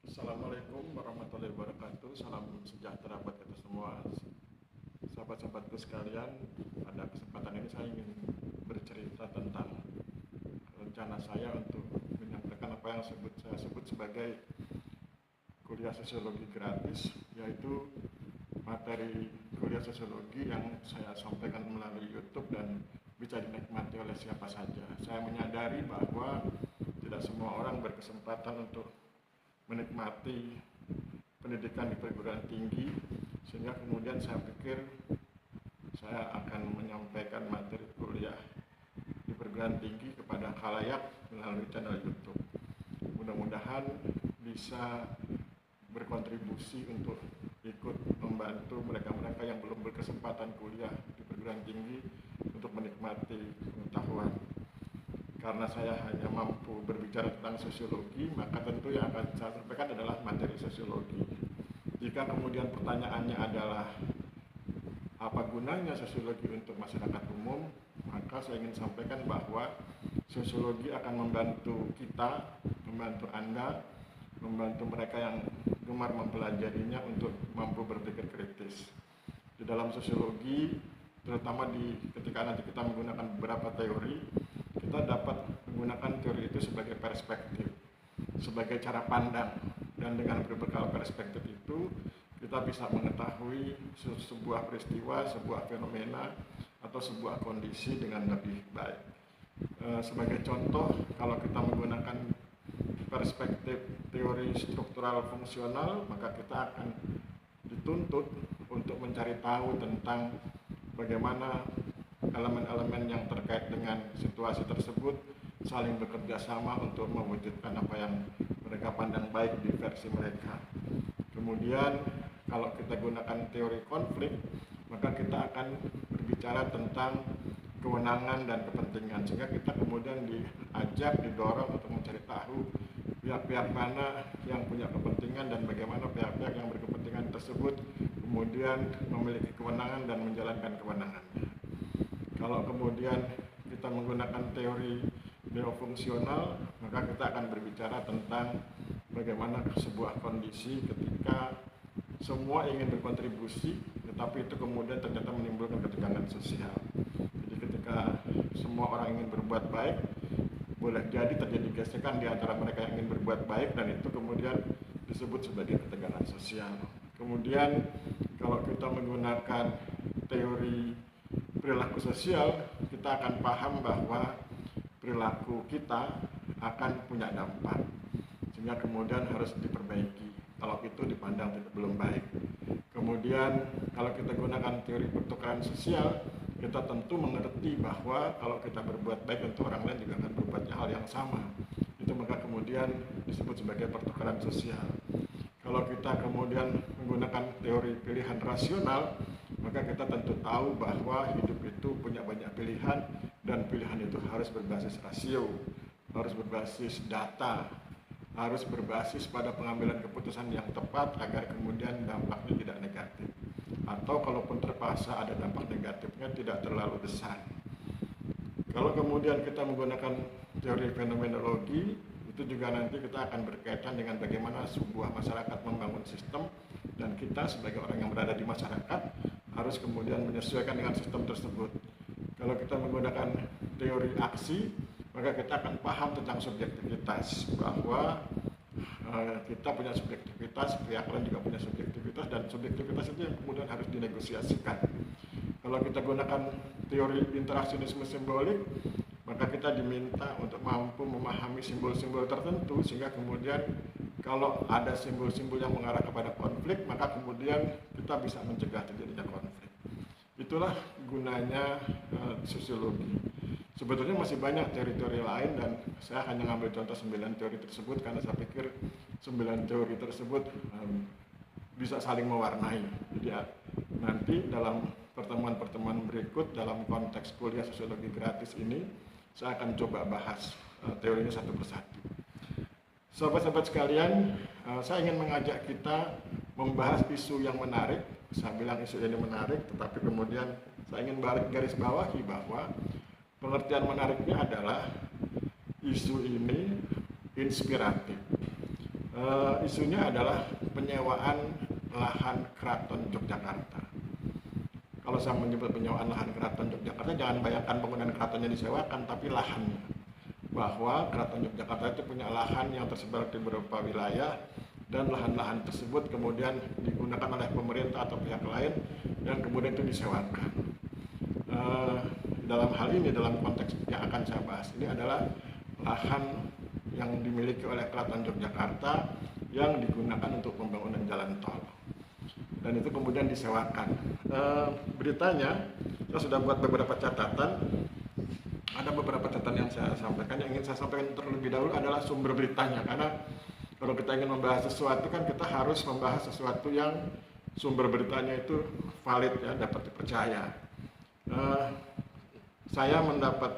Assalamualaikum warahmatullahi wabarakatuh. Salam sejahtera buat kita semua. Sahabat-sahabatku sekalian, pada kesempatan ini saya ingin bercerita tentang rencana saya untuk menyampaikan apa yang saya sebut sebagai kuliah sosiologi gratis, yaitu materi kuliah sosiologi yang saya sampaikan melalui YouTube dan bisa dinikmati oleh siapa saja. Saya menyadari bahwa tidak semua orang berkesempatan untuk menikmati pendidikan di perguruan tinggi, sehingga kemudian saya pikir saya akan menyampaikan materi kuliah di perguruan tinggi kepada khalayak melalui channel YouTube. Mudah-mudahan bisa berkontribusi untuk ikut membantu mereka-mereka yang belum berkesempatan kuliah di perguruan tinggi untuk menikmati pengetahuan. Karena saya hanya mampu berbicara tentang sosiologi, maka tentu yang akan saya sampaikan adalah materi sosiologi. Jika kemudian pertanyaannya adalah apa gunanya sosiologi untuk masyarakat umum, maka saya ingin sampaikan bahwa sosiologi akan membantu kita, membantu Anda, membantu mereka yang gemar mempelajarinya untuk mampu berpikir kritis. Di dalam sosiologi, terutama ketika nanti kita menggunakan beberapa teori, kita dapat menggunakan teori itu sebagai perspektif, sebagai cara pandang, dan dengan berbekal perspektif itu kita bisa mengetahui sebuah peristiwa, sebuah fenomena, atau sebuah kondisi dengan lebih baik. Sebagai contoh, kalau kita menggunakan perspektif teori struktural fungsional, maka kita akan dituntut untuk mencari tahu tentang bagaimana elemen-elemen yang terkait dengan situasi tersebut saling bekerja sama untuk mewujudkan apa yang mereka pandang baik di versi mereka. Kemudian kalau kita gunakan teori konflik, maka kita akan berbicara tentang kewenangan dan kepentingan, sehingga kita kemudian diajak, didorong untuk mencari tahu pihak-pihak mana yang punya kepentingan dan bagaimana pihak-pihak yang berkepentingan tersebut kemudian memiliki kewenangan dan menjalankan kewenangannya. Kalau kemudian kita menggunakan teori neofungsional, maka kita akan berbicara tentang bagaimana sebuah kondisi ketika semua ingin berkontribusi, tetapi itu kemudian ternyata menimbulkan ketegangan sosial. Jadi ketika semua orang ingin berbuat baik, boleh jadi terjadi gesekan di antara mereka yang ingin berbuat baik, dan itu kemudian disebut sebagai ketegangan sosial. Kemudian kalau kita menggunakan teori perilaku sosial, kita akan paham bahwa perilaku kita akan punya dampak, sehingga kemudian harus diperbaiki kalau itu dipandang belum baik. Kemudian kalau kita gunakan teori pertukaran sosial, kita tentu mengerti bahwa kalau kita berbuat baik, tentu orang lain juga akan berbuat hal yang sama. Itu maka kemudian disebut sebagai pertukaran sosial. Kalau kita kemudian menggunakan teori pilihan rasional, maka kita tentu tahu bahwa hidup itu punya banyak pilihan, dan pilihan itu harus berbasis rasio, harus berbasis data, harus berbasis pada pengambilan keputusan yang tepat agar kemudian dampaknya tidak negatif, atau kalaupun terpaksa ada dampak negatifnya tidak terlalu besar. Kalau kemudian kita menggunakan teori fenomenologi, itu juga nanti kita akan berkaitan dengan bagaimana sebuah masyarakat membangun sistem, dan kita sebagai orang yang berada di masyarakat harus kemudian menyesuaikan dengan sistem tersebut. Kalau kita menggunakan teori aksi, maka kita akan paham tentang subjektivitas, bahwa kita punya subjektivitas, pihak lain juga punya subjektivitas, dan subjektivitas itu yang kemudian harus dinegosiasikan. Kalau kita gunakan teori interaksionisme simbolik, maka kita diminta untuk mampu memahami simbol-simbol tertentu, sehingga kemudian kalau ada simbol-simbol yang mengarah kepada konflik, maka kemudian kita bisa mencegah terjadinya konflik. Itulah gunanya sosiologi. Sebetulnya masih banyak teori-teori lain, dan saya hanya ngambil contoh 9 teori tersebut karena saya pikir 9 teori tersebut bisa saling mewarnai. Jadi nanti dalam pertemuan-pertemuan berikut dalam konteks kuliah sosiologi gratis ini, saya akan coba bahas teorinya satu persatu. Sahabat-sahabat sekalian, saya ingin mengajak kita membahas isu yang menarik. Saya bilang isu ini menarik, tetapi kemudian saya ingin garis bawahi bahwa pengertian menariknya adalah isu ini inspiratif. Isunya adalah penyewaan lahan Keraton Yogyakarta. Kalau saya menyebut penyewaan lahan Keraton Yogyakarta, jangan bayangkan bangunan keratonnya disewakan, tapi lahannya. Bahwa Keraton Yogyakarta itu punya lahan yang tersebar di beberapa wilayah, dan lahan-lahan tersebut kemudian digunakan oleh pemerintah atau pihak lain, dan kemudian itu disewakan. Dalam hal ini, dalam konteks yang akan saya bahas, ini adalah lahan yang dimiliki oleh Keraton Yogyakarta yang digunakan untuk pembangunan jalan tol, dan itu kemudian disewakan. Beritanya, saya sudah buat beberapa catatan. Ada beberapa catatan yang saya sampaikan. Yang ingin saya sampaikan terlebih dahulu adalah sumber beritanya, karena kalau kita ingin membahas sesuatu kan kita harus membahas sesuatu yang sumber beritanya itu valid, ya, dapat dipercaya. Saya mendapat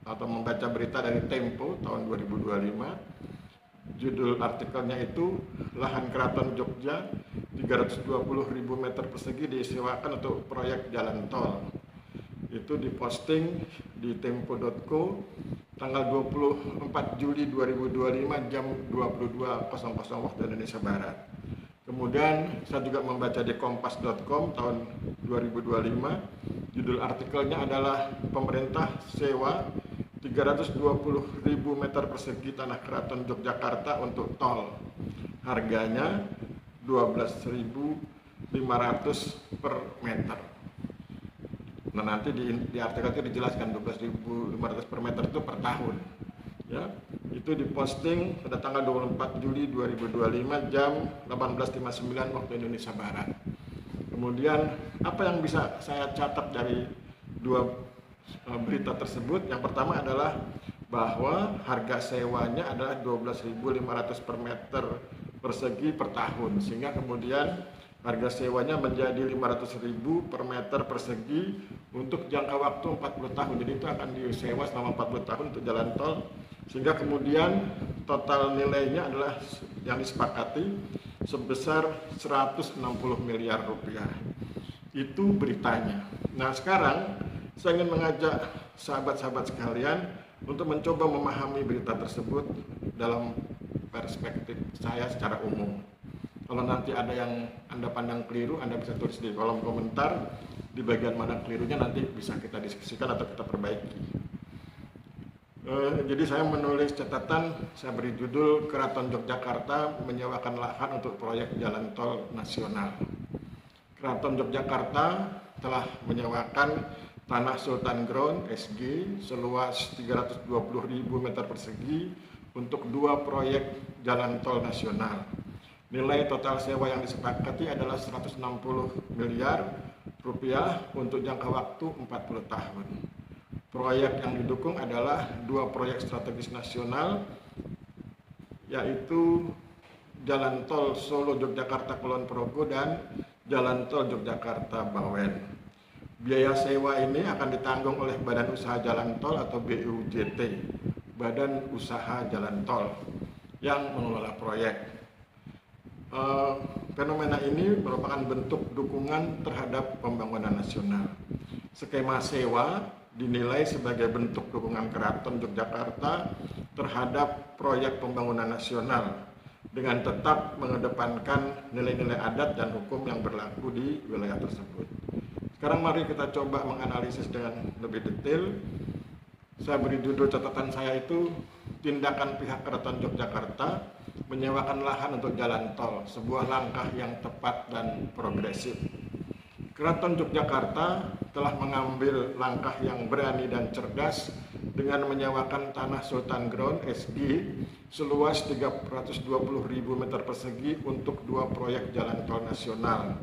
atau membaca berita dari Tempo tahun 2025. Judul artikelnya itu, lahan Keraton Jogja 320.000 meter persegi disewakan untuk proyek jalan tol. Itu diposting di tempo.co tanggal 24 Juli 2025 jam 22.00 waktu Indonesia Barat. Kemudian saya juga membaca di kompas.com tahun 2025. Judul artikelnya adalah pemerintah sewa 320.000 meter persegi tanah Keraton Yogyakarta untuk tol. Harganya 12.500 per meter. Nah, nanti di artikel itu dijelaskan 12.500 per meter itu per tahun. Ya, itu diposting pada tanggal 24 Juli 2025 jam 18.59 waktu Indonesia Barat. Kemudian apa yang bisa saya catat dari dua berita tersebut? Yang pertama adalah bahwa harga sewanya adalah 12.500 per meter persegi per tahun, sehingga kemudian harga sewanya menjadi 500.000 per meter persegi untuk jangka waktu 40 tahun. Jadi itu akan disewa selama 40 tahun untuk jalan tol, sehingga kemudian total nilainya adalah yang disepakati sebesar 160 miliar rupiah. Itu beritanya. Nah, sekarang saya ingin mengajak sahabat-sahabat sekalian untuk mencoba memahami berita tersebut dalam perspektif saya secara umum. Kalau nanti ada yang Anda pandang keliru, Anda bisa tulis di kolom komentar di bagian mana kelirunya, nanti bisa kita diskusikan atau kita perbaiki. Jadi saya menulis catatan, saya beri judul Keraton Yogyakarta menyewakan lahan untuk proyek jalan tol nasional. Keraton Yogyakarta telah menyewakan tanah Sultan Ground SG seluas 320.000 meter persegi untuk 2 proyek jalan tol nasional. Nilai total sewa yang disepakati adalah 160 miliar rupiah untuk jangka waktu 40 tahun. Proyek yang didukung adalah 2 proyek strategis nasional, yaitu Jalan Tol Solo Yogyakarta Kulon Progo dan Jalan Tol Yogyakarta Bawen. Biaya sewa ini akan ditanggung oleh Badan Usaha Jalan Tol atau BUJT, Badan Usaha Jalan Tol, yang mengelola proyek. Fenomena ini merupakan bentuk dukungan terhadap pembangunan nasional. Skema sewa dinilai sebagai bentuk dukungan Keraton Yogyakarta terhadap proyek pembangunan nasional dengan tetap mengedepankan nilai-nilai adat dan hukum yang berlaku di wilayah tersebut. Sekarang mari kita coba menganalisis dengan lebih detail. Saya beri judul catatan saya itu, tindakan pihak Keraton Yogyakarta menyewakan lahan untuk jalan tol, sebuah langkah yang tepat dan progresif. Keraton Yogyakarta telah mengambil langkah yang berani dan cerdas dengan menyewakan tanah Sultan Ground SG seluas 320.000 meter persegi untuk 2 proyek jalan tol nasional,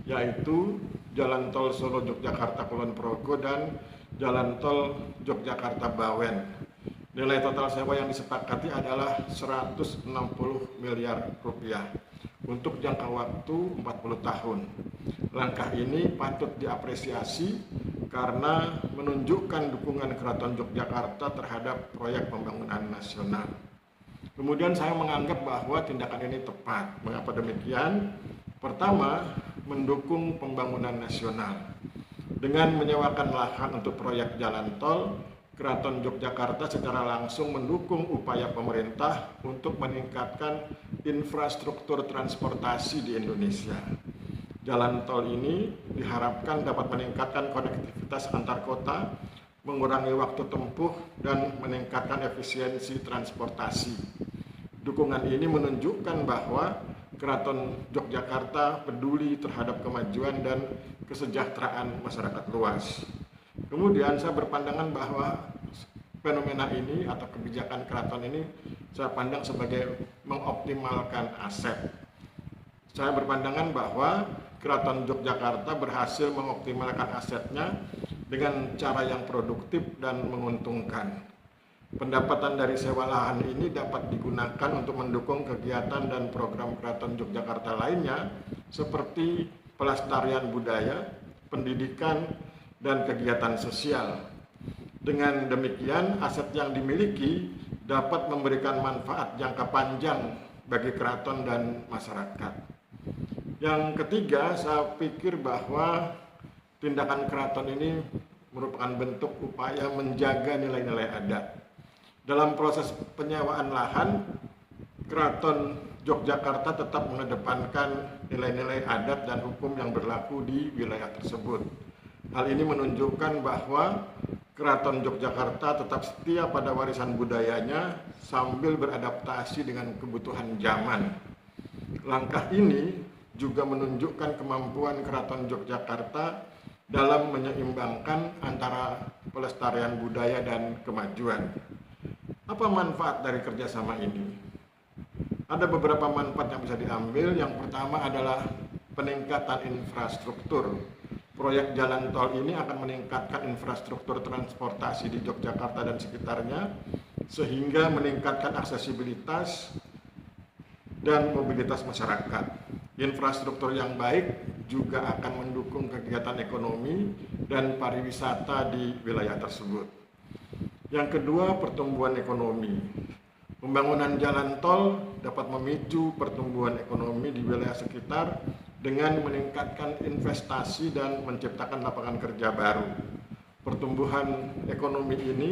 yaitu Jalan Tol Solo Yogyakarta Kulon Progo dan Jalan Tol Yogyakarta Bawen. Nilai total sewa yang disepakati adalah 160 miliar rupiah untuk jangka waktu 40 tahun. Langkah ini patut diapresiasi karena menunjukkan dukungan Keraton Yogyakarta terhadap proyek pembangunan nasional. Kemudian saya menganggap bahwa tindakan ini tepat. Mengapa demikian? Pertama, mendukung pembangunan nasional. Dengan menyewakan lahan untuk proyek jalan tol, Keraton Yogyakarta secara langsung mendukung upaya pemerintah untuk meningkatkan infrastruktur transportasi di Indonesia. Jalan tol ini diharapkan dapat meningkatkan konektivitas antar kota, mengurangi waktu tempuh, dan meningkatkan efisiensi transportasi. Dukungan ini menunjukkan bahwa Keraton Yogyakarta peduli terhadap kemajuan dan kesejahteraan masyarakat luas. Kemudian saya berpandangan bahwa fenomena ini atau kebijakan keraton ini saya pandang sebagai mengoptimalkan aset. Saya berpandangan bahwa Keraton Yogyakarta berhasil mengoptimalkan asetnya dengan cara yang produktif dan menguntungkan. Pendapatan dari sewa lahan ini dapat digunakan untuk mendukung kegiatan dan program Keraton Yogyakarta lainnya seperti pelestarian budaya, pendidikan, dan kegiatan sosial. Dengan demikian, aset yang dimiliki dapat memberikan manfaat jangka panjang bagi keraton dan masyarakat. Yang ketiga, saya pikir bahwa tindakan keraton ini merupakan bentuk upaya menjaga nilai-nilai adat. Dalam proses penyewaan lahan, Keraton Yogyakarta tetap mengedepankan nilai-nilai adat dan hukum yang berlaku di wilayah tersebut. Hal ini menunjukkan bahwa Keraton Yogyakarta tetap setia pada warisan budayanya sambil beradaptasi dengan kebutuhan zaman. Langkah ini juga menunjukkan kemampuan Keraton Yogyakarta dalam menyeimbangkan antara pelestarian budaya dan kemajuan. Apa manfaat dari kerjasama ini? Ada beberapa manfaat yang bisa diambil. Yang pertama adalah peningkatan infrastruktur. Proyek jalan tol ini akan meningkatkan infrastruktur transportasi di Yogyakarta dan sekitarnya, sehingga meningkatkan aksesibilitas dan mobilitas masyarakat. Infrastruktur yang baik juga akan mendukung kegiatan ekonomi dan pariwisata di wilayah tersebut. Yang kedua, pertumbuhan ekonomi. Pembangunan jalan tol dapat memicu pertumbuhan ekonomi di wilayah sekitar dengan meningkatkan investasi dan menciptakan lapangan kerja baru. Pertumbuhan ekonomi ini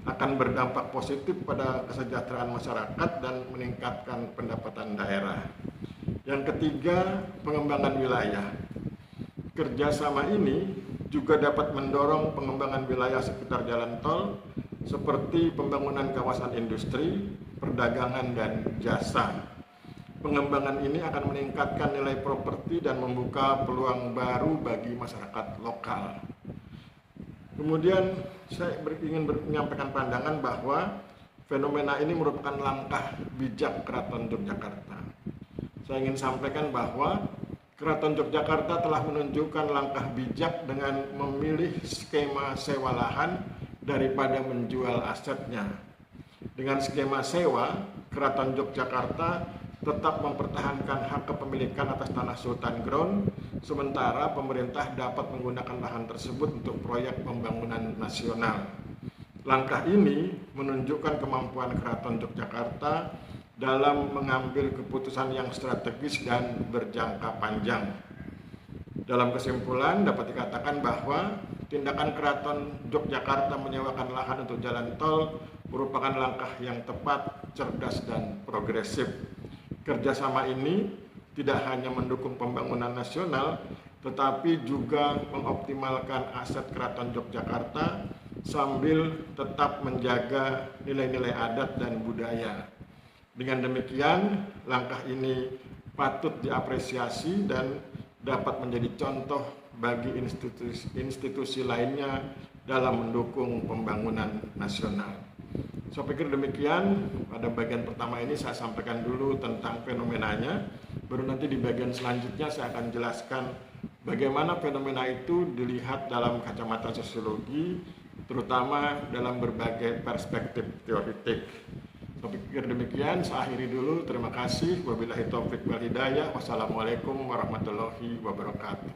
akan berdampak positif pada kesejahteraan masyarakat dan meningkatkan pendapatan daerah. Yang ketiga, pengembangan wilayah. Kerjasama ini juga dapat mendorong pengembangan wilayah sekitar jalan tol seperti pembangunan kawasan industri, perdagangan, dan jasa. Pengembangan ini akan meningkatkan nilai properti dan membuka peluang baru bagi masyarakat lokal. Kemudian saya ingin menyampaikan pandangan bahwa fenomena ini merupakan langkah bijak Keraton Yogyakarta. Saya ingin sampaikan bahwa Keraton Yogyakarta telah menunjukkan langkah bijak dengan memilih skema sewa lahan daripada menjual asetnya. Dengan skema sewa, Keraton Yogyakarta tetap mempertahankan hak kepemilikan atas tanah Sultan Ground, sementara pemerintah dapat menggunakan lahan tersebut untuk proyek pembangunan nasional. Langkah ini menunjukkan kemampuan Keraton Yogyakarta dalam mengambil keputusan yang strategis dan berjangka panjang. Dalam kesimpulan, dapat dikatakan bahwa tindakan Keraton Yogyakarta menyewakan lahan untuk jalan tol merupakan langkah yang tepat, cerdas, dan progresif. Kerjasama ini tidak hanya mendukung pembangunan nasional, tetapi juga mengoptimalkan aset Keraton Yogyakarta sambil tetap menjaga nilai-nilai adat dan budaya. Dengan demikian, langkah ini patut diapresiasi dan dapat menjadi contoh bagi institusi lainnya dalam mendukung pembangunan nasional. Saya pikir demikian. Pada bagian pertama ini saya sampaikan dulu tentang fenomenanya. Baru nanti di bagian selanjutnya saya akan jelaskan bagaimana fenomena itu dilihat dalam kacamata sosiologi, terutama dalam berbagai perspektif teoritik. Saya pikir demikian. Saya akhiri dulu. Terima kasih. Wabillahi taufiq wal hidayah. Wassalamualaikum warahmatullahi wabarakatuh.